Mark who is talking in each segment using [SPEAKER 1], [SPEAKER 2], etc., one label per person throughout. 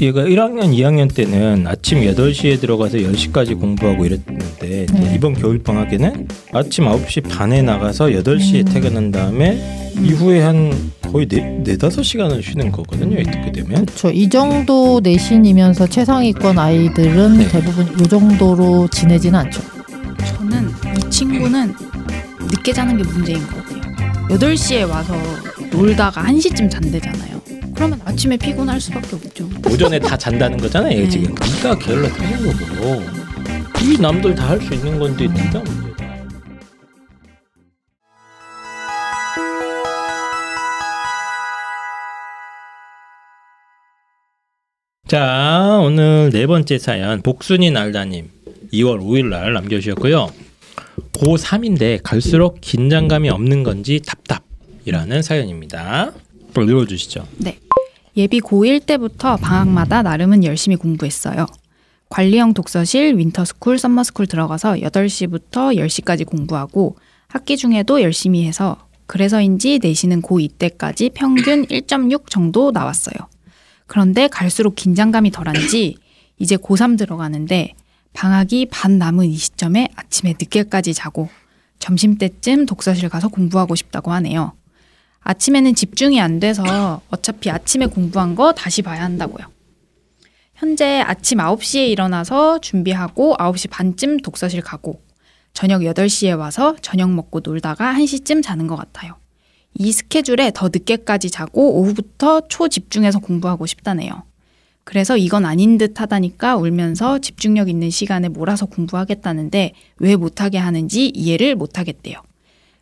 [SPEAKER 1] 얘가 1학년, 2학년 때는 아침 8시에 들어가서 10시까지 공부하고 이랬는데 이번 겨울방학에는 아침 9시 반에 나가서 8시에 퇴근한 다음에 이후에 한 거의 4-5시간을 쉬는 거거든요. 이렇게 되면.
[SPEAKER 2] 그렇죠. 이 정도 내신이면서 최상위권 아이들은 대부분 이 정도로 지내지는 않죠.
[SPEAKER 3] 저는 이 친구는 늦게 자는 게 문제인 것 같아요. 8시에 와서 놀다가 1시쯤 잔대잖아요. 그러면 아침에 피곤할 수밖에 없죠.
[SPEAKER 1] 오전에 다 잔다는 거잖아요. 얘 지금. 네가 게을러 터진 거고. 이 남들 다 할 수 있는 건데 네가 문제다. 자, 오늘 네 번째 사연 복순이 날다님 2월 5일 날 남겨주셨고요. 고3인데 갈수록 긴장감이 없는 건지 답답이라는 사연입니다. 읽어주시죠.
[SPEAKER 3] 네. 예비 고1 때부터 방학마다 나름은 열심히 공부했어요. 관리형 독서실, 윈터스쿨, 썸머스쿨 들어가서 8시부터 10시까지 공부하고 학기 중에도 열심히 해서 그래서인지 내신은 고2 때까지 평균 1.6 정도 나왔어요. 그런데 갈수록 긴장감이 덜한지 이제 고3 들어가는데 방학이 반 남은 이 시점에 아침에 늦게까지 자고 점심때쯤 독서실 가서 공부하고 싶다고 하네요. 아침에는 집중이 안 돼서 어차피 아침에 공부한 거 다시 봐야 한다고요. 현재 아침 9시에 일어나서 준비하고 9시 반쯤 독서실 가고 저녁 8시에 와서 저녁 먹고 놀다가 1시쯤 자는 것 같아요. 이 스케줄에 더 늦게까지 자고 오후부터 초집중해서 공부하고 싶다네요. 그래서 이건 아닌 듯 하다니까 울면서 집중력 있는 시간에 몰아서 공부하겠다는데 왜 못하게 하는지 이해를 못하겠대요.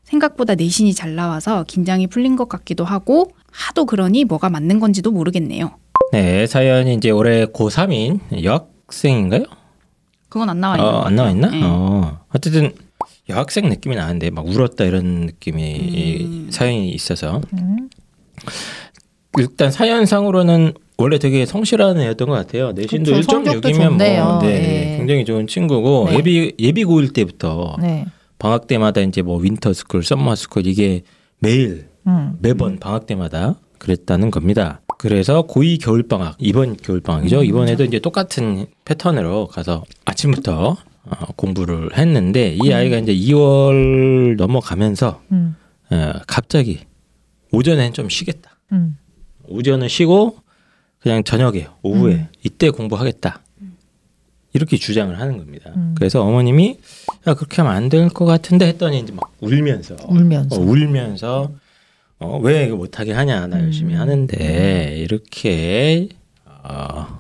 [SPEAKER 3] 생각보다 내신이 잘 나와서 긴장이 풀린 것 같기도 하고 하도 그러니 뭐가 맞는 건지도 모르겠네요.
[SPEAKER 1] 네, 사연이 이제 올해 고3인 여학생인가요?
[SPEAKER 3] 그건 안 나와 있는 것 같아요.
[SPEAKER 1] 안 나와 있나?
[SPEAKER 3] 네.
[SPEAKER 1] 어쨌든 여학생 느낌이 나는데 막 울었다 이런 느낌이 사연이 있어서 일단 사연상으로는 원래 되게 성실한 애였던 것 같아요. 내신도
[SPEAKER 2] 그쵸,
[SPEAKER 1] 1.6이면 뭐
[SPEAKER 2] 네.
[SPEAKER 1] 굉장히 좋은 친구고
[SPEAKER 2] 네.
[SPEAKER 1] 예비 고1 때부터
[SPEAKER 2] 네.
[SPEAKER 1] 방학 때마다 이제 뭐 윈터스쿨, 썸머스쿨 이게 매일 매번 방학 때마다 그랬다는 겁니다. 그래서 고2 겨울방학, 이번 겨울방학이죠. 이번에도 이제 똑같은 패턴으로 가서 아침부터 공부를 했는데 이 아이가 이제 2월 넘어가면서 갑자기 오전엔 좀 쉬겠다. 오전은 쉬고 그냥 저녁에 오후에 이때 공부하겠다. 이렇게 주장을 하는 겁니다. 그래서 어머님이 야 그렇게 하면 안 될 것 같은데 했더니 이제 막 울면서 왜 이거 못하게 하냐 나 열심히 하는데 이렇게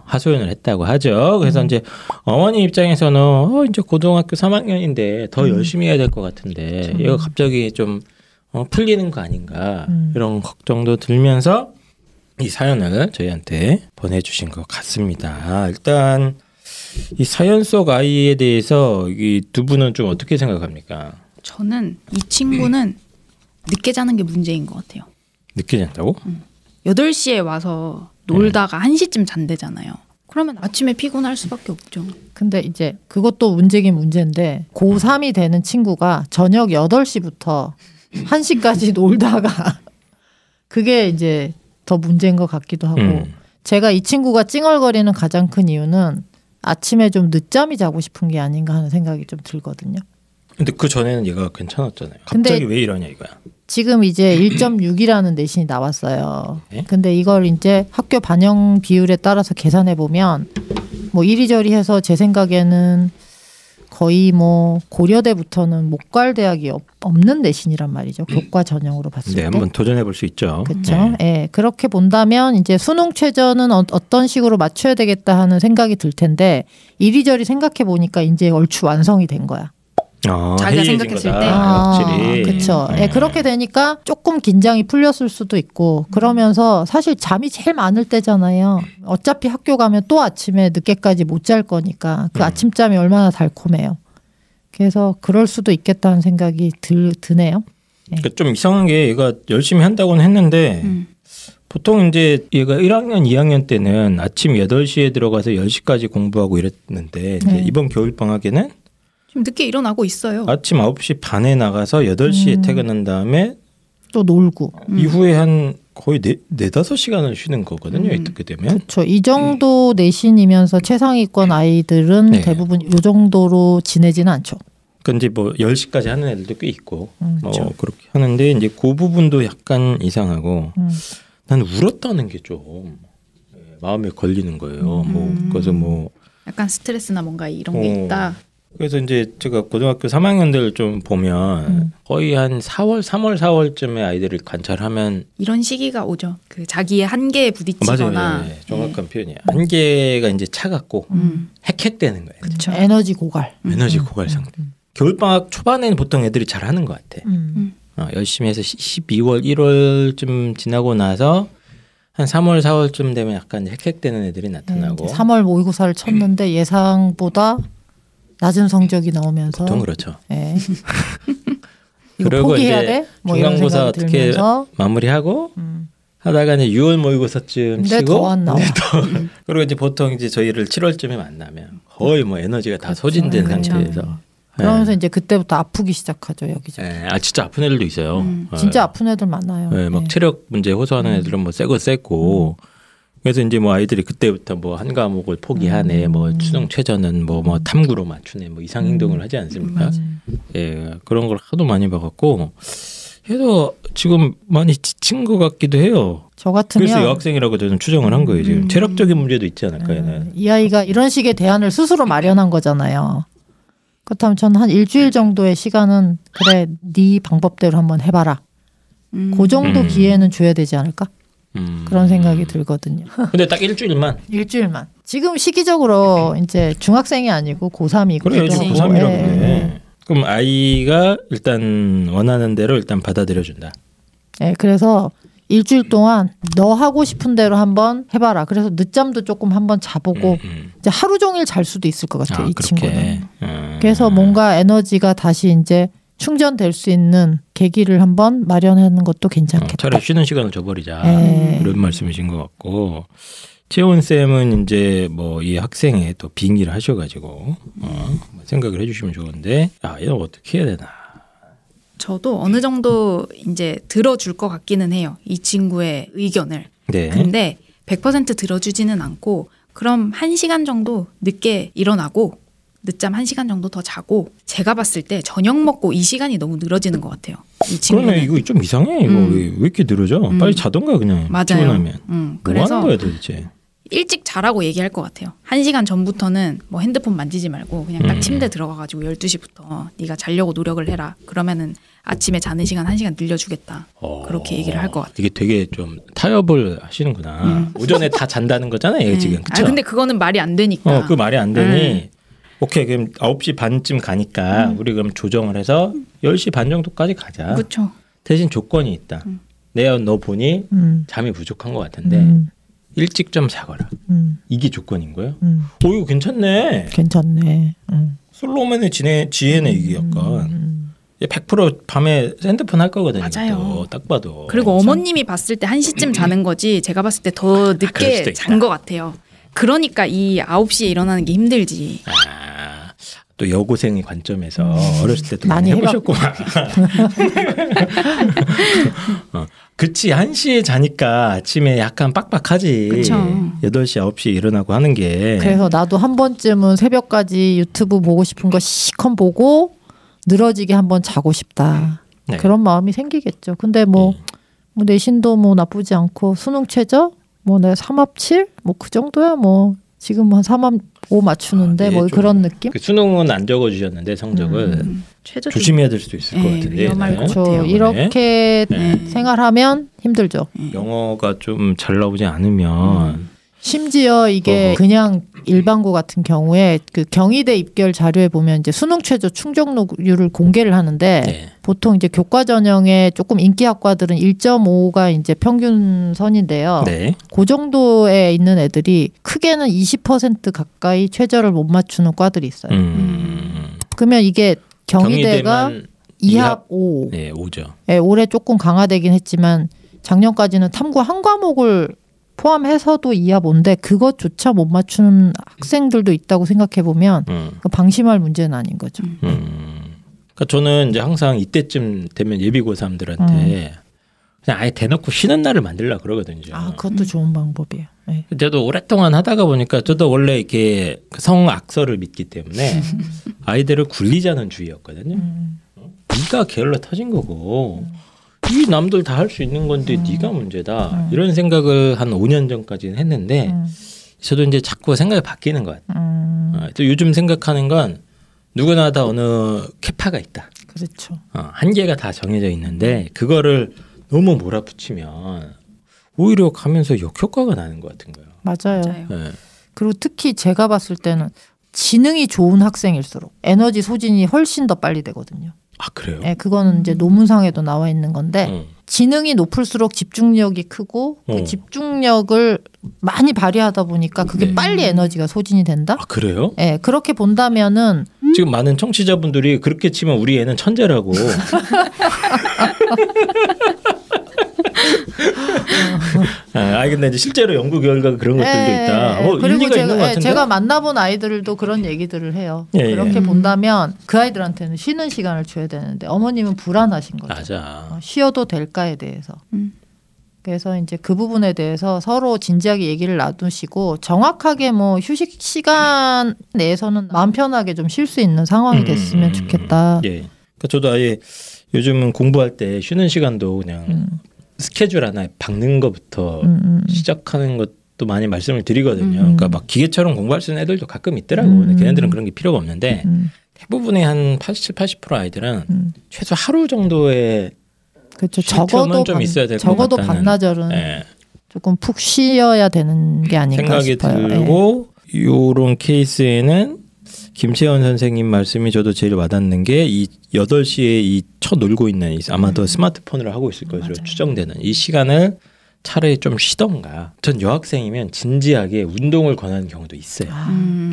[SPEAKER 1] 하소연을 했다고 하죠. 그래서 이제 어머니 입장에서는 이제 고등학교 3학년인데 더 열심히 해야 될 것 같은데 이거 갑자기 좀 풀리는 거 아닌가 이런 걱정도 들면서 이 사연을 저희한테 보내주신 것 같습니다. 일단 이 사연 속 아이에 대해서 이 두 분은 좀 어떻게 생각합니까?
[SPEAKER 3] 저는 이 친구는 늦게 자는 게 문제인 것 같아요.
[SPEAKER 1] 늦게 잔다고?
[SPEAKER 3] 8시에 와서 놀다가 1시쯤 잔대잖아요. 그러면 아침에 피곤할 수밖에 없죠.
[SPEAKER 2] 근데 이제 그것도 문제긴 문제인데 고3이 되는 친구가 저녁 8시부터 1시까지 놀다가 그게 이제 더 문제인 것 같기도 하고 제가 이 친구가 찡얼거리는 가장 큰 이유는 아침에 좀 늦잠이 자고 싶은 게 아닌가 하는 생각이 좀 들거든요.
[SPEAKER 1] 근데 그 전에는 얘가 괜찮았잖아요. 갑자기 왜 이러냐 이거야.
[SPEAKER 2] 지금 이제 1.6이라는 내신이 나왔어요.
[SPEAKER 1] 네?
[SPEAKER 2] 근데 이걸 이제 학교 반영 비율에 따라서 계산해 보면 뭐 이리저리 해서 제 생각에는 거의 뭐 고려대부터는 못 갈 대학이 없는 내신이란 말이죠. 교과 전형으로 봤을 때.
[SPEAKER 1] 네, 한번 도전해 볼 수 있죠.
[SPEAKER 2] 그렇죠. 네. 네, 그렇게 본다면 이제 수능 최저는 어떤 식으로 맞춰야 되겠다 하는 생각이 들 텐데 이리저리 생각해 보니까 이제 얼추 완성이 된 거야.
[SPEAKER 3] 자기가 생각했을 때.
[SPEAKER 1] 확실히.
[SPEAKER 2] 그렇죠. 네, 그렇게 되니까 조금 긴장이 풀렸을 수도 있고 그러면서 사실 잠이 제일 많을 때잖아요. 어차피 학교 가면 또 아침에 늦게까지 못 잘 거니까 그 아침잠이 얼마나 달콤해요. 그래서 그럴 수도 있겠다는 생각이 드네요. 네.
[SPEAKER 1] 그러니까 좀 이상한 게 얘가 열심히 한다고는 했는데 보통 이제 얘가 1학년, 2학년 때는 아침 8시에 들어가서 10시까지 공부하고 이랬는데 이제 이번 겨울방학에는
[SPEAKER 3] 좀 늦게 일어나고 있어요.
[SPEAKER 1] 아침 9시 반에 나가서 8시에 퇴근한 다음에
[SPEAKER 2] 또 놀고
[SPEAKER 1] 이후에 한 거의 4-5시간을 쉬는 거거든요. 이렇게 되면.
[SPEAKER 2] 그렇죠. 이 정도 내신이면서 최상위권 아이들은
[SPEAKER 1] 네.
[SPEAKER 2] 대부분 이 정도로 지내지는 않죠.
[SPEAKER 1] 근데 뭐 10시까지 하는 애들도 꽤 있고 뭐
[SPEAKER 2] 그렇죠.
[SPEAKER 1] 그렇게 하는데 이제 그 부분도 약간 이상하고 난 울었다는 게 좀 마음에 걸리는 거예요. 뭐 그래서 뭐
[SPEAKER 3] 약간 스트레스나 뭔가 이런 게 있다.
[SPEAKER 1] 그래서 이제 제가 고등학교 3학년들 좀 보면 거의 한 4월, 3월, 4월쯤에 아이들을 관찰하면
[SPEAKER 3] 이런 시기가 오죠. 그 자기의 한계에 부딪히거나.
[SPEAKER 1] 맞아요. 네, 정확한 표현이야. 한계가 이제 차갑고 헥헥대는 거예요.
[SPEAKER 3] 그렇죠.
[SPEAKER 2] 에너지 고갈.
[SPEAKER 1] 에너지 고갈 상태. 겨울방학 초반에는 보통 애들이 잘하는 것 같아. 열심히 해서 12월, 1월쯤 지나고 나서 한 3월, 4월쯤 되면 약간 헥헥대는 애들이 나타나고
[SPEAKER 2] 3월 모의고사를 쳤는데 예상보다 낮은 성적이 나오면서
[SPEAKER 1] 보통 그렇죠.
[SPEAKER 2] 예. 이거
[SPEAKER 1] 그리고
[SPEAKER 2] 포기해야
[SPEAKER 1] 이제
[SPEAKER 2] 돼? 뭐 이런
[SPEAKER 1] 중간고사
[SPEAKER 2] 생각이
[SPEAKER 1] 어떻게
[SPEAKER 2] 들면서
[SPEAKER 1] 마무리하고 하다가 이제 6월 모의고사쯤
[SPEAKER 2] 근데
[SPEAKER 1] 치고
[SPEAKER 2] 더 안 나와.
[SPEAKER 1] 그리고 이제 보통 이제 저희를 7월쯤에 만나면 거의 뭐 에너지가 다 소진된
[SPEAKER 3] 그렇죠.
[SPEAKER 1] 상태에서
[SPEAKER 2] 그러면서 이제 그때부터 아프기 시작하죠 여기저기.
[SPEAKER 1] 진짜 아픈 애들도 있어요.
[SPEAKER 2] 진짜 아픈 애들 많아요.
[SPEAKER 1] 막 체력 문제 호소하는 애들은 뭐 세고 셌고 그래서 이제 뭐 아이들이 그때부터 뭐 한 과목을 포기하네, 뭐 수능 최저는 뭐 탐구로 맞추네, 뭐 이상 행동을 하지 않습니까? 예, 그런 걸 하도 많이 봐갖고 해도 지금 많이 지친 것 같기도 해요.
[SPEAKER 2] 저 같으면
[SPEAKER 1] 그래서 여학생이라고 저는 추정을 한 거예요. 지금 체력적인 문제도 있지 않을까 얘는.
[SPEAKER 2] 이 아이가 이런 식의 대안을 스스로 마련한 거잖아요. 그렇다면 저는 한 일주일 정도의 시간은 그래 네 방법대로 한번 해봐라. 그 정도 기회는 줘야 되지 않을까? 그런 생각이 들거든요.
[SPEAKER 1] 근데 딱 일주일만.
[SPEAKER 2] 일주일만. 지금 시기적으로 이제 중학생이 아니고 고3이고.
[SPEAKER 1] 그래 지금 고3이라고 그래. 그럼 아이가 일단 원하는 대로 일단 받아들여 준다.
[SPEAKER 2] 네, 그래서 일주일 동안 너 하고 싶은 대로 한번 해봐라. 그래서 늦잠도 조금 한번 자보고 이제 하루 종일 잘 수도 있을 것 같아요. 이
[SPEAKER 1] 그렇게.
[SPEAKER 2] 친구는. 그래서 뭔가 에너지가 다시 이제 충전될 수 있는 계기를 한번 마련하는 것도 괜찮겠다.
[SPEAKER 1] 차라리 쉬는 시간을 줘버리자.
[SPEAKER 2] 네.
[SPEAKER 1] 이런 말씀이신 것 같고 채원 쌤은 이제 뭐 이 학생의 또 빙의를 하셔가지고 생각을 해주시면 좋은데 얘는 어떻게 해야 되나?
[SPEAKER 3] 저도 어느 정도 이제 들어줄 것 같기는 해요. 이 친구의 의견을.
[SPEAKER 1] 네.
[SPEAKER 3] 근데 100% 들어주지는 않고 그럼 1시간 정도 늦게 일어나고 늦잠 1시간 정도 더 자고 제가 봤을 때 저녁 먹고 이 시간이 너무 늘어지는 것 같아요. 이 친구는.
[SPEAKER 1] 그러네 이거 좀 이상해. 이거 왜 이렇게 늘어져? 빨리 자던가 그냥.
[SPEAKER 3] 맞아요.
[SPEAKER 1] 피곤하면. 뭐
[SPEAKER 3] 그래서
[SPEAKER 1] 하는 거야 도대체?
[SPEAKER 3] 일찍 자라고 얘기할 것 같아요. 1시간 전부터는 뭐 핸드폰 만지지 말고 그냥 딱 침대 들어가가지고 12시부터 네가 자려고 노력을 해라. 그러면은 아침에 자는 시간 1시간 늘려주겠다. 그렇게 얘기를 할 것 같아요.
[SPEAKER 1] 이게 되게 좀 타협을 하시는구나. 오전에 다 잔다는 거잖아요. 얘 지금. 그쵸?
[SPEAKER 3] 근데 그거는 말이 안 되니까.
[SPEAKER 1] 그 말이 안 되니 오케이 그럼 9시 반쯤 가니까 우리 그럼 조정을 해서 10시 반 정도까지 가자.
[SPEAKER 3] 그렇죠.
[SPEAKER 1] 대신 조건이 있다. 내가 너 보니 잠이 부족한 것 같은데 일찍 좀 자거라. 이게 조건인 거예요? 이거 괜찮네.
[SPEAKER 2] 괜찮네.
[SPEAKER 1] 솔로몬의 지혜네 이게 약간. 100% 밤에 핸드폰 할 거거든요.
[SPEAKER 3] 맞아요.
[SPEAKER 1] 딱 봐도.
[SPEAKER 3] 그리고 어머님이 봤을 때 1시쯤 자는 거지 제가 봤을 때 더 늦게 잔 것 같아요. 그러니까 이 9시에 일어나는 게 힘들지.
[SPEAKER 1] 또 여고생의 관점에서 어렸을 때도 많이
[SPEAKER 2] 많이
[SPEAKER 1] 해보셨구만. 그치 1시에 자니까 아침에 약간 빡빡하지.
[SPEAKER 3] 그쵸.
[SPEAKER 1] 8시 9시에 일어나고 하는 게.
[SPEAKER 2] 그래서 나도 한 번쯤은 새벽까지 유튜브 보고 싶은 거 시컨 보고 늘어지게 한번 자고 싶다.
[SPEAKER 1] 네.
[SPEAKER 2] 그런 마음이 생기겠죠. 근데 뭐 내신도 뭐 나쁘지 않고 수능 최저 뭐 내가 3합 7? 뭐 그 정도야 뭐 지금 한 3합 5 맞추는데 뭐 그런 느낌?
[SPEAKER 1] 그 수능은 안 적어주셨는데 성적을 조심해야 될 수도 있을 것 같은데.
[SPEAKER 3] 위험할 것
[SPEAKER 2] 그렇죠.
[SPEAKER 3] 같아요.
[SPEAKER 2] 이렇게 생활하면 힘들죠.
[SPEAKER 1] 영어가 좀 잘 나오지 않으면
[SPEAKER 2] 심지어 이게 그냥 일반고 같은 경우에 그 경희대 입결 자료에 보면 이제 수능 최저 충족률을 공개를 하는데 보통 이제 교과 전형에 조금 인기 학과들은 1.5가 이제 평균선인데요. 그 정도에 있는 애들이 크게는 20% 가까이 최저를 못 맞추는 과들이 있어요. 그러면 이게 경희대가 2합 5.
[SPEAKER 1] 네, 5죠.
[SPEAKER 2] 네, 올해 조금 강화되긴 했지만 작년까지는 탐구 한 과목을 포함해서도 2합 5인데 그것조차 못 맞추는 학생들도 있다고 생각해 보면 방심할 문제는 아닌 거죠.
[SPEAKER 1] 그러니까 저는 이제 항상 이때쯤 되면 예비고3들한테 그냥 아예 대놓고 쉬는 날을 만들려고 그러거든요.
[SPEAKER 2] 아, 그것도 좋은 방법이에요. 네.
[SPEAKER 1] 저도 오랫동안 하다가 보니까 저도 원래 이렇게 성악설을 믿기 때문에 아이들을 굴리자는 주의였거든요. 네가 게을러 터진 거고 이 남들 다 할 수 있는 건데 네가 문제다. 이런 생각을 한 5년 전까지는 했는데 저도 이제 자꾸 생각이 바뀌는 것 같아요. 또 요즘 생각하는 건 누구나 다 어느 캐파가 있다.
[SPEAKER 2] 그렇죠.
[SPEAKER 1] 한계가 다 정해져 있는데 그거를 너무 몰아붙이면 오히려 가면서 역효과가 나는 것 같은 거예요.
[SPEAKER 2] 맞아요.
[SPEAKER 1] 네.
[SPEAKER 2] 그리고 특히 제가 봤을 때는 지능이 좋은 학생일수록 에너지 소진이 훨씬 더 빨리 되거든요.
[SPEAKER 1] 아 그래요?
[SPEAKER 2] 네, 그거는 이제 논문상에도 나와 있는 건데 지능이 높을수록 집중력이 크고 그 집중력을 많이 발휘하다 보니까 그게
[SPEAKER 1] 네.
[SPEAKER 2] 빨리 에너지가 소진이 된다.
[SPEAKER 1] 아 그래요?
[SPEAKER 2] 네, 그렇게 본다면은
[SPEAKER 1] 지금 많은 청취자분들이 그렇게 치면 우리 애는 천재라고. 근데 이제 실제로 연구 결과가 그런 것들도 있다.
[SPEAKER 2] 그리고
[SPEAKER 1] 일리가 있는 것 같은데.
[SPEAKER 2] 제가 만나본 아이들도 그런 얘기들을 해요.
[SPEAKER 1] 예,
[SPEAKER 2] 그렇게 본다면 그 아이들한테는 쉬는 시간을 줘야 되는데 어머님은 불안하신 거죠.
[SPEAKER 1] 맞아.
[SPEAKER 2] 쉬어도 될까에 대해서. 그래서 이제 그 부분에 대해서 서로 진지하게 얘기를 나누시고 정확하게 뭐 휴식 시간 내에서는 마음 편하게 좀 쉴 수 있는 상황이 됐으면 좋겠다.
[SPEAKER 1] 예. 그러니까 저도 아예 요즘은 공부할 때 쉬는 시간도 그냥 스케줄 하나에 박는 것부터 시작하는 것도 많이 말씀을 드리거든요. 그러니까 막 기계처럼 공부할 수 있는 애들도 가끔 있더라고. 근데 걔네들은 그런 게 필요가 없는데 대부분의 한 80-80% 아이들은 최소 하루 정도의
[SPEAKER 2] 그렇죠.
[SPEAKER 1] 좀 있어야 될 것
[SPEAKER 2] 적어도
[SPEAKER 1] 같다는.
[SPEAKER 2] 반나절은
[SPEAKER 1] 예.
[SPEAKER 2] 조금 푹 쉬어야 되는 게 아닌가
[SPEAKER 1] 생각이
[SPEAKER 2] 싶어요.
[SPEAKER 1] 들고 요런 케이스에는 김채원 선생님 말씀이 저도 제일 와닿는 게 이 8시에 이 놀고 있는 아마도 스마트폰으로 하고 있을 것으로 추정되는 이 시간을 차라리 좀 쉬던가. 전 여학생이면 진지하게 운동을 권하는 경우도 있어요.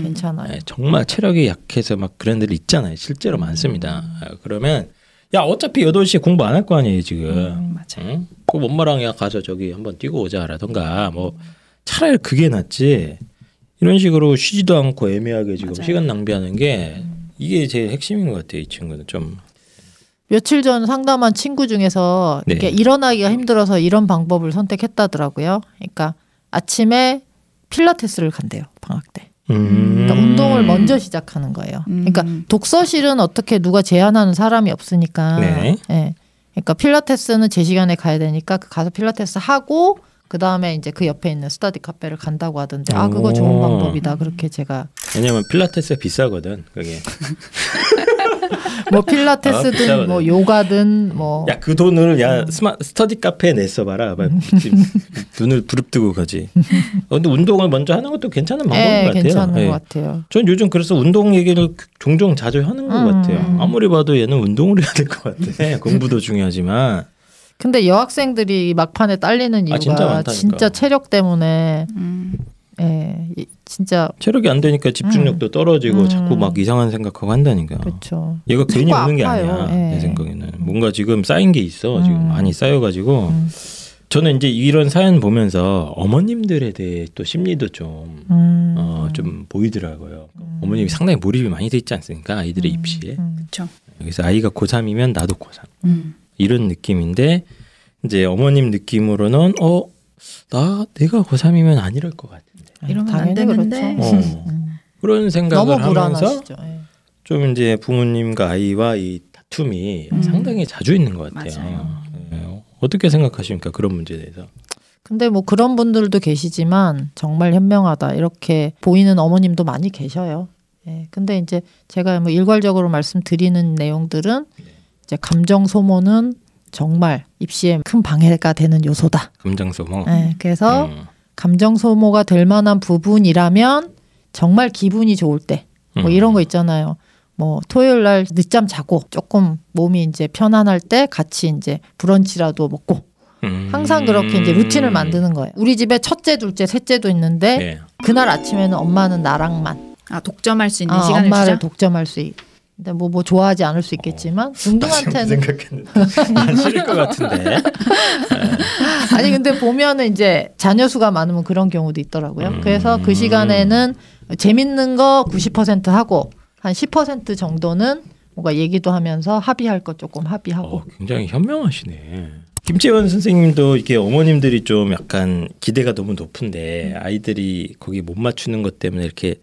[SPEAKER 2] 괜찮아요.
[SPEAKER 1] 네, 정말 체력이 약해서 막 그런 애들 있잖아요. 실제로 많습니다. 그러면 야 어차피 8시에 공부 안 할 거 아니에요 지금.
[SPEAKER 3] 맞아요.
[SPEAKER 1] 응? 그 엄마랑 야 가서 저기 한번 뛰고 오자라던가 뭐 차라리 그게 낫지. 이런 식으로 쉬지도 않고 애매하게 지금 시간 낭비하는 게 이게 제일 핵심인 것 같아요. 이 친구는 좀.
[SPEAKER 2] 며칠 전 상담한 친구 중에서
[SPEAKER 1] 네.
[SPEAKER 2] 이렇게 일어나기가 힘들어서 이런 방법을 선택했다더라고요. 그러니까 아침에 필라테스를 간대요. 방학 때. 그러니까 운동을 먼저 시작하는 거예요. 그러니까 독서실은 어떻게 누가 제한하는 사람이 없으니까.
[SPEAKER 1] 네.
[SPEAKER 2] 예. 그러니까 필라테스는 제 시간에 가야 되니까 가서 필라테스 하고 그 다음에 이제 그 옆에 있는 스터디 카페를 간다고 하던데 그거 좋은 방법이다. 그렇게 제가
[SPEAKER 1] 왜냐면 필라테스 비싸거든. 그게.
[SPEAKER 2] 뭐 필라테스든
[SPEAKER 1] 비싸거든.
[SPEAKER 2] 뭐 요가든 뭐
[SPEAKER 1] 야 그 돈을 스터디 카페에 냈어 봐라. 눈을 부릅뜨고 가지. 근데 운동을 먼저 하는 것도 괜찮은 방법인 것 같아요.
[SPEAKER 2] 괜찮은 것 같아요.
[SPEAKER 1] 전 요즘 그래서 운동 얘기를 종종 자주 하는 것 같아요. 아무리 봐도 얘는 운동을 해야 될 것 같아. 공부도 중요하지만.
[SPEAKER 2] 근데 여학생들이 막판에 딸리는 이유가
[SPEAKER 1] 진짜 많다니까.
[SPEAKER 2] 진짜 체력 때문에 진짜
[SPEAKER 1] 체력이 안 되니까 집중력도 떨어지고 자꾸 막 이상한 생각하고 한다니까.
[SPEAKER 2] 그렇죠.
[SPEAKER 1] 얘가 괜히
[SPEAKER 2] 자꾸
[SPEAKER 1] 오는 게
[SPEAKER 2] 아파요.
[SPEAKER 1] 아니야.
[SPEAKER 2] 예.
[SPEAKER 1] 내 생각에는 뭔가 지금 쌓인 게 있어. 지금 많이 쌓여가지고 저는 이제 이런 사연 보면서 어머님들에 대해 또 심리도 좀 보이더라고요. 어머님이 상당히 몰입이 많이 돼 있지 않습니까? 아이들의 입시에.
[SPEAKER 3] 그렇죠.
[SPEAKER 1] 그래서 아이가 고3이면 나도 고3 이런 느낌인데 이제 어머님 느낌으로는 내가 고3이면 안 이럴 것 같은데.
[SPEAKER 3] 이러면 안
[SPEAKER 2] 당연히
[SPEAKER 3] 되는데.
[SPEAKER 2] 그렇죠.
[SPEAKER 1] 그런 생각을
[SPEAKER 2] 너무
[SPEAKER 1] 하면서
[SPEAKER 2] 불안하시죠. 예.
[SPEAKER 1] 좀 이제 부모님과 아이와 이 다툼이 상당히 자주 있는 것 같아요.
[SPEAKER 3] 맞아요.
[SPEAKER 1] 네. 어떻게 생각하십니까? 그런 문제에 대해서.
[SPEAKER 2] 근데 뭐 그런 분들도 계시지만 정말 현명하다 이렇게 보이는 어머님도 많이 계셔요. 예. 근데 이제 제가 뭐 일괄적으로 말씀드리는 내용들은 이제 감정 소모는 정말 입시에 큰 방해가 되는 요소다.
[SPEAKER 1] 감정 소모.
[SPEAKER 2] 예. 그래서 감정 소모가 될 만한 부분이라면 정말 기분이 좋을 때 뭐 이런 거 있잖아요. 뭐 토요일 날 늦잠 자고 조금 몸이 이제 편안할 때 같이 이제 브런치라도 먹고 항상 그렇게 이제 루틴을 만드는 거예요. 우리 집에 첫째, 둘째, 셋째도 있는데
[SPEAKER 1] 네.
[SPEAKER 2] 그날 아침에는 엄마는 나랑만
[SPEAKER 3] 독점할 수 있는 시간을
[SPEAKER 2] 엄마를
[SPEAKER 3] 주자.
[SPEAKER 2] 독점할 수 근데 뭐 좋아하지 않을 수 있겠지만 중등한테는
[SPEAKER 1] 생각했는데 안 싫을 것 같은데.
[SPEAKER 2] 아니 근데 보면은 이제 자녀 수가 많으면 그런 경우도 있더라고요. 그래서 그 시간에는 재밌는 거 90% 하고 한 10% 정도는 뭔가 얘기도 하면서 합의할 것 조금 합의하고.
[SPEAKER 1] 굉장히 현명하시네. 김재원 선생님도 이게 어머님들이 좀 약간 기대가 너무 높은데 아이들이 거기 못 맞추는 것 때문에 이렇게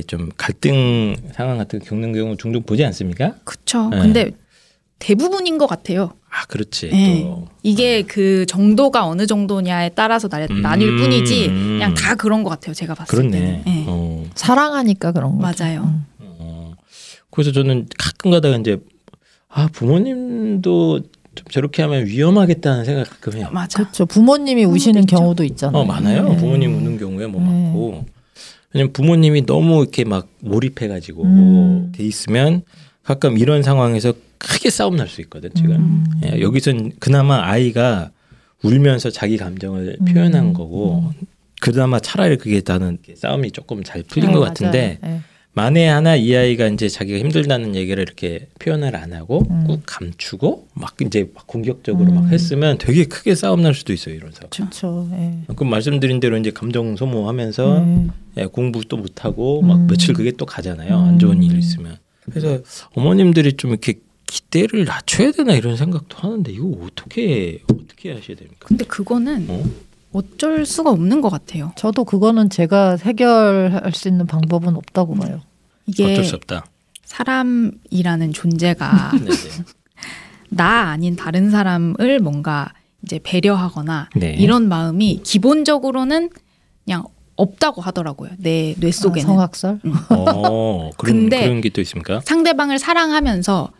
[SPEAKER 1] 좀 갈등 상황 같은 거 겪는 경우 종종 보지 않습니까?
[SPEAKER 3] 그렇죠.
[SPEAKER 1] 네.
[SPEAKER 3] 근데 대부분인 것 같아요.
[SPEAKER 1] 아, 그렇지.
[SPEAKER 3] 네.
[SPEAKER 1] 또.
[SPEAKER 3] 이게 그 정도가 어느 정도냐에 따라서 나뉠 뿐이지 그냥 다 그런 것 같아요. 제가 봤을
[SPEAKER 1] 그렇네.
[SPEAKER 3] 때는. 네.
[SPEAKER 2] 사랑하니까 그런 거죠.
[SPEAKER 3] 맞아요.
[SPEAKER 1] 그래서 저는 가끔 가다가 이제 부모님도 좀 저렇게 하면 위험하겠다는 생각 가끔 해요.
[SPEAKER 3] 맞아.
[SPEAKER 2] 그렇죠. 부모님이 우시는
[SPEAKER 3] 있죠.
[SPEAKER 2] 경우도 있잖아요.
[SPEAKER 1] 많아요.
[SPEAKER 2] 네.
[SPEAKER 1] 부모님 우는 경우에 뭐
[SPEAKER 2] 네.
[SPEAKER 1] 많고. 왜냐면 부모님이 너무 이렇게 막 몰입해가지고 돼 있으면 가끔 이런 상황에서 크게 싸움 날 수 있거든 지금. 예, 여기선 그나마 아이가 울면서 자기 감정을 표현한 거고 그나마 차라리 그게 나는 싸움이 조금 잘 풀린 것 같은데
[SPEAKER 2] 맞아요. 네.
[SPEAKER 1] 만에 하나 이 아이가 이제 자기가 힘들다는 얘기를 이렇게 표현을 안 하고 꾹 감추고 막 이제 막 공격적으로 막 했으면 되게 크게 싸움 날 수도 있어요 이런 상황.
[SPEAKER 2] 그렇죠. 네.
[SPEAKER 1] 그럼 말씀드린 대로 이제 감정 소모하면서 예, 공부 또 못하고 막 며칠 그게 또 가잖아요. 안 좋은 일 있으면. 그래서 어머님들이 좀 이렇게 기대를 낮춰야 되나 이런 생각도 하는데 이거 어떻게 하셔야 됩니까?
[SPEAKER 3] 근데 그거는 어쩔 수가 없는 것 같아요.
[SPEAKER 2] 저도 그거는 제가 해결할 수 있는 방법은 없다고 봐요.
[SPEAKER 3] 이게
[SPEAKER 1] 어쩔 수 없다.
[SPEAKER 3] 사람이라는 존재가
[SPEAKER 1] 네네.
[SPEAKER 3] 나 아닌 다른 사람을 뭔가 이제 배려하거나
[SPEAKER 1] 네.
[SPEAKER 3] 이런 마음이 기본적으로는 그냥 없다고 하더라고요. 내 뇌 속에는.
[SPEAKER 2] 성악설?
[SPEAKER 3] 근데
[SPEAKER 1] 그런 게 또 있습니까?
[SPEAKER 3] 상대방을 사랑하면서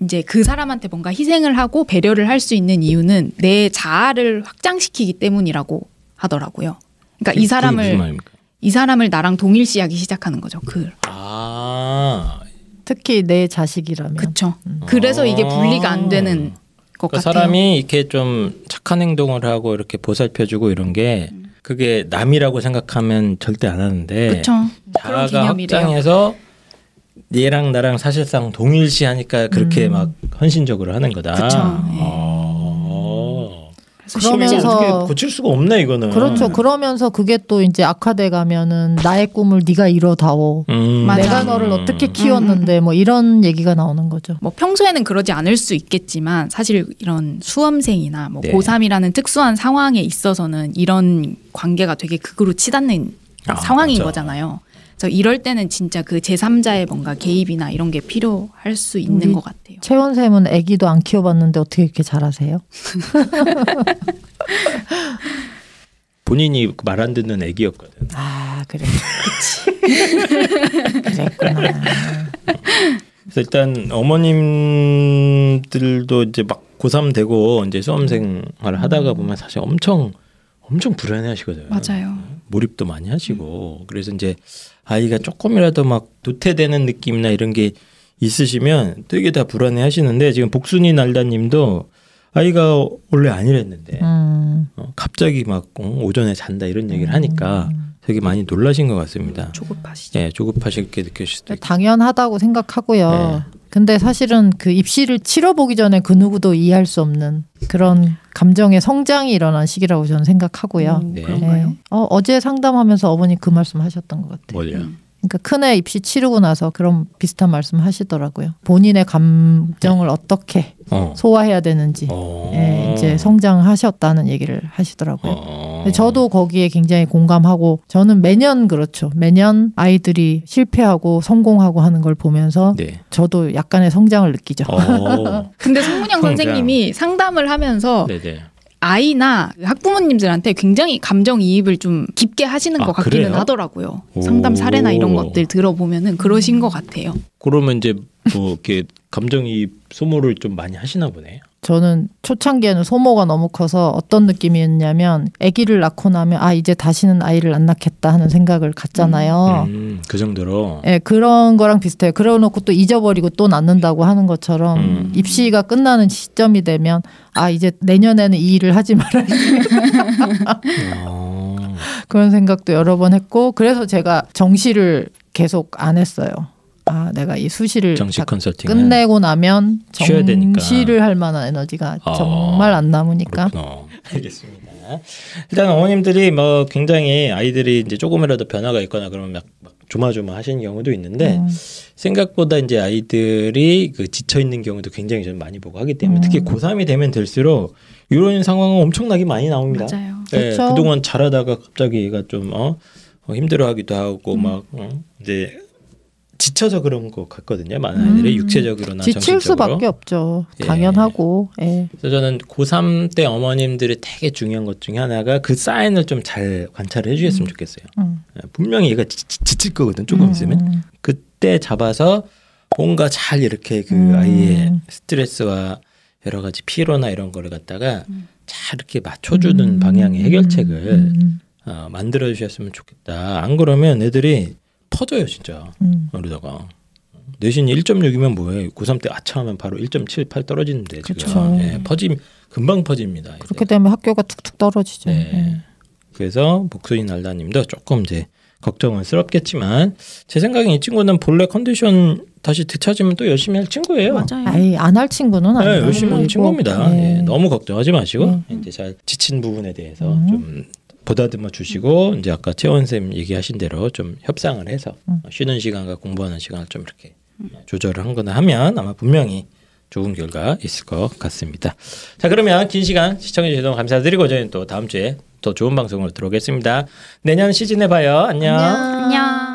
[SPEAKER 3] 이제 그 사람한테 뭔가 희생을 하고 배려를 할 수 있는 이유는 내 자아를 확장시키기 때문이라고 하더라고요. 그러니까
[SPEAKER 1] 그게 무슨 말입니까?
[SPEAKER 3] 이 사람을 나랑 동일시하기 시작하는 거죠.
[SPEAKER 2] 특히 내 자식이라면.
[SPEAKER 3] 그렇죠. 그래서 이게 분리가 안 되는 것
[SPEAKER 1] 그러니까
[SPEAKER 3] 같아요.
[SPEAKER 1] 사람이 이렇게 좀 착한 행동을 하고 이렇게 보살펴주고 이런 게 그게 남이라고 생각하면 절대 안 하는데
[SPEAKER 3] 그렇죠. 그런
[SPEAKER 1] 자아가
[SPEAKER 3] 개념이래요.
[SPEAKER 1] 확장해서 얘랑 나랑 사실상 동일시하니까 그렇게 막 헌신적으로 하는 거다.
[SPEAKER 3] 그쵸.
[SPEAKER 2] 그러면서
[SPEAKER 1] 어떻게 고칠 수가 없네 이거는.
[SPEAKER 2] 그렇죠. 그러면서 그게 또 이제 악화돼 가면은 나의 꿈을 네가 이뤄다오.
[SPEAKER 3] 맞아.
[SPEAKER 2] 내가 너를 어떻게 키웠는데 뭐 이런 얘기가 나오는 거죠.
[SPEAKER 3] 뭐 평소에는 그러지 않을 수 있겠지만 사실 이런 수험생이나 뭐
[SPEAKER 1] 네.
[SPEAKER 3] 고3이라는 특수한 상황에 있어서는 이런 관계가 되게 극으로 치닫는 상황인
[SPEAKER 1] 맞아.
[SPEAKER 3] 거잖아요. 그래서 이럴 때는 진짜 그 제3자의 뭔가 개입이나 이런 게 필요할 수 있는
[SPEAKER 2] 우리
[SPEAKER 3] 것 같아요.
[SPEAKER 2] 채원쌤은 아기도 안 키워봤는데 어떻게 이렇게 잘하세요?
[SPEAKER 1] 본인이 말 안 듣는 애기였거든.
[SPEAKER 2] 아 그래. 그랬구나.
[SPEAKER 1] 그래서 일단 어머님들도 이제 막 고3 되고 이제 수험생활을 하다가 보면 사실 엄청 불안해하시거든요.
[SPEAKER 3] 맞아요.
[SPEAKER 1] 몰입도 많이 하시고 그래서 이제 아이가 조금이라도 막 도태되는 느낌이나 이런 게 있으시면 되게 다 불안해하시는데 지금 복순이 날다님도 아이가 원래 안 이랬는데 갑자기 막 오전에 잔다 이런 얘기를 하니까 되게 많이 놀라신 것 같습니다.
[SPEAKER 3] 조급하시죠.
[SPEAKER 1] 네, 조급하시게 느껴질 수도 있고.
[SPEAKER 2] 당연하다고 생각하고요.
[SPEAKER 1] 네.
[SPEAKER 2] 근데 사실은 그 입시를 치러보기 전에 그 누구도 이해할 수 없는 그런 감정의 성장이 일어난 시기라고 저는 생각하고요.
[SPEAKER 1] 네.
[SPEAKER 3] 그런가요?
[SPEAKER 2] 어제 상담하면서 어머니 그 말씀 하셨던 것 같아요.
[SPEAKER 1] 뭘요?
[SPEAKER 2] 그러니까 큰애 입시 치르고 나서 그런 비슷한 말씀 하시더라고요. 본인의 감정을 어떻게 소화해야 되는지 예, 이제 성장하셨다는 얘기를 하시더라고요. 근데 저도 거기에 굉장히 공감하고 저는 매년 그렇죠. 매년 아이들이 실패하고 성공하고 하는 걸 보면서
[SPEAKER 1] 네.
[SPEAKER 2] 저도 약간의 성장을 느끼죠.
[SPEAKER 3] 근데 송문영
[SPEAKER 1] 성장.
[SPEAKER 3] 선생님이 상담을 하면서
[SPEAKER 1] 네네.
[SPEAKER 3] 아이나 학부모님들한테 굉장히 감정이입을 좀 깊게 하시는 것 같기는
[SPEAKER 1] 그래요?
[SPEAKER 3] 하더라고요. 상담 사례나 이런 것들 들어보면은 그러신 것 같아요.
[SPEAKER 1] 그러면 이제 뭐 이렇게 감정이입 소모를 좀 많이 하시나 보네.
[SPEAKER 2] 저는 초창기에는 소모가 너무 커서 어떤 느낌이었냐면 아기를 낳고 나면 아 이제 다시는 아이를 안 낳겠다 하는 생각을 갖잖아요.
[SPEAKER 1] 그 정도로.
[SPEAKER 2] 네, 그런 거랑 비슷해요. 그러놓고 또 잊어버리고 또 낳는다고 하는 것처럼 입시가 끝나는 시점이 되면 아 이제 내년에는 이 일을 하지 말아야 그런 생각도 여러 번 했고 그래서 제가 정시를 계속 안 했어요. 아 내가 이 수시를
[SPEAKER 1] 정시 컨설팅
[SPEAKER 2] 끝내고 나면
[SPEAKER 1] 쉬어야 되니까.
[SPEAKER 2] 정시를 할 만한 에너지가 정말 안 남으니까.
[SPEAKER 1] 알겠습니다. 일단 어머님들이 뭐 굉장히 아이들이 이제 조금이라도 변화가 있거나 그러면 막 조마조마 하시는 경우도 있는데 생각보다 이제 아이들이 그 지쳐 있는 경우도 굉장히 좀 많이 보고 하기 때문에 특히 고3이 되면 될수록 이런 상황은 엄청나게 많이 나옵니다.
[SPEAKER 3] 맞아요.
[SPEAKER 1] 예,
[SPEAKER 2] 그렇죠.
[SPEAKER 1] 그동안 잘하다가 갑자기 얘가 좀 힘들어하기도 하고 막 이제 지쳐서 그런 것 같거든요. 많은 아이들이 육체적으로나
[SPEAKER 2] 지칠
[SPEAKER 1] 정신적으로.
[SPEAKER 2] 수밖에 없죠.
[SPEAKER 1] 예.
[SPEAKER 2] 당연하고. 예.
[SPEAKER 1] 그래서 저는 고3 때 어머님들이 되게 중요한 것 중에 하나가 그 사인을 좀 잘 관찰을 해주셨으면 좋겠어요. 분명히 얘가 지칠 거거든. 조금 있으면. 그때 잡아서 뭔가 잘 이렇게 그 아이의 스트레스와 여러 가지 피로나 이런 거를 갖다가 잘 이렇게 맞춰주는 방향의 해결책을 만들어 주셨으면 좋겠다. 안 그러면 애들이 퍼져요 진짜. 그러다가 내신이 1.6이면 뭐해? 고3 때 아차하면 바로 1.78 떨어지는데 지금
[SPEAKER 2] 그쵸.
[SPEAKER 1] 금방 퍼집니다. 이제.
[SPEAKER 2] 그렇게 되면 학교가 툭툭 떨어지죠.
[SPEAKER 1] 네.
[SPEAKER 2] 예.
[SPEAKER 1] 그래서 목소리 날다님도 조금 이제 걱정은 스럽겠지만 제 생각엔 이 친구는 본래 컨디션 다시 되찾으면 또 열심히 할 친구예요.
[SPEAKER 3] 맞아요.
[SPEAKER 2] 아이 안 할 친구는
[SPEAKER 1] 네,
[SPEAKER 2] 아니에요.
[SPEAKER 1] 열심히 하는 친구입니다.
[SPEAKER 2] 네.
[SPEAKER 1] 예, 너무 걱정하지 마시고 이제 잘 지친 부분에 대해서 좀 보다듬어 주시고 이제 아까 채원 쌤 얘기하신 대로 좀 협상을 해서 쉬는 시간과 공부하는 시간을 좀 이렇게 조절을 한거나 하면 아마 분명히 좋은 결과 있을 것 같습니다. 자, 그러면 긴 시간 시청해 주셔서 감사드리고 저희는 또 다음 주에 더 좋은 방송으로 들어오겠습니다. 내년 시즌에 봐요. 안녕.
[SPEAKER 3] 안녕.